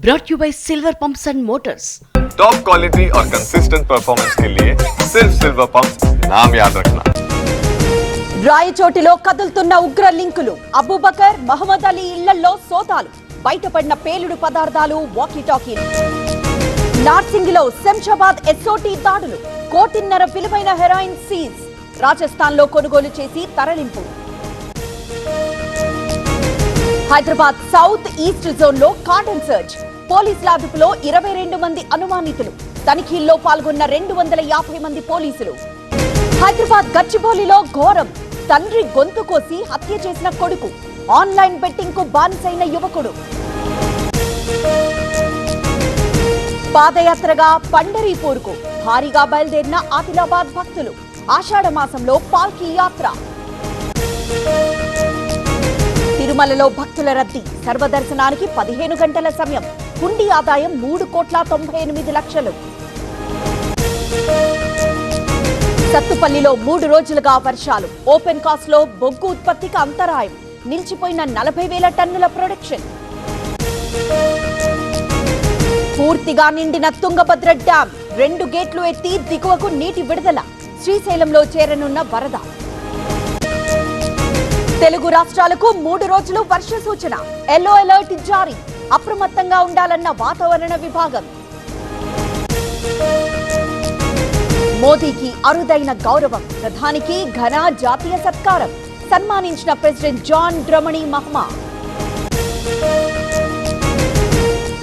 brought you by Silver Pumps and Motors. Top quality और consistent performance के लिए सिर्फ सिल्वर पंप्स नाम याद रखना। రాయచోటిలో కదులుతున్న ఉగ్ర లింకులు అబూబకర్ మహమ్మద్ అలీ ఇళ్లలో సోదాలు బయటపడిన పేలుడు పదార్థాలు వాకీ టాకీలు నార్సింగిలో శంషాబాద్ ఎస్ఓటీ దాడులు కోటిన్నర విలువైన హెరాయిన్ సీజ్ రాజస్థాన్ లో కొనుగోలు చేసి తరలింపు హైదరాబాద్ సౌత్ ఈస్ట్ జోన్ లో కార్డన్ సర్చ్ పోలీసుల అదుపులో 22 మంది అనుమానితులు తనిఖీల్లో పాల్గొన్న 250 మంది పోలీసులు హైదరాబాద్ గచ్చిబౌలిలో ఘోరం తండ్రి గొంతు కోసి హత్య చేసిన కొడుకు ఆన్లైన్ బెట్టింగ్ కు బానిసైన యువకుడు పాదయాత్రగా పండరీపూర్కు భారీగా బయలుదేరిన ఆదిలాబాద్ భక్తులు ఆషాఢ మాసంలో పాల్కీ యాత్ర తిరుమలలో భక్తుల రద్దీ సర్వదర్శనానికి 15 గంటల సమయం హుండీ ఆదాయం 3,98,00,000 సత్తుపల్లిలో 3 రోజులుగా వర్షాలు ఓపెన్ కాస్ట్ లో బొగ్గు ఉత్పత్తికి అంతరాయం నిలిచిపోయిన 40,000 టన్నుల ప్రొడక్షన్ పూర్తిగా నిండిన తుంగభద్ర డ్యాం 2 గేట్లు ఎత్తి దిగువకు నీటి విడుదల శ్రీశైలంలో చేరనున్న వరద తెలుగు రాష్ట్రాలకు 3 రోజులు వర్ష సూచన ఎల్లో అలర్ట్ జారీ అప్రమత్తంగా ఉండాలన్న వాతావరణ విభాగం మోదీకి అరుదైన గౌరవం ప్రధానికి ఘన జాతీయ సత్కారం సన్మానించిన ప్రెసిడెంట్ జాన్ డ్రమణి మహ్మా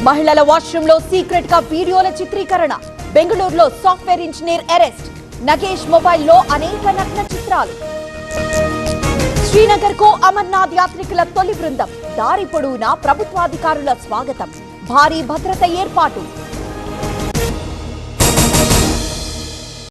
మహిళల వాష్రూమ్ లో సీక్రెట్ గా వీడియోల చిత్రీకరణ బెంగళూరులో software engineer arrest Nagesh mobile లో అనేక నగ్న చిత్రాలు శ్రీనగర్ కు అమర్నాథ్ యాత్రికుల తొలి బృందం దారి పొడవునా ప్రభుత్వాధికారుల స్వాగతం భారీ భద్రత ఏర్పాటు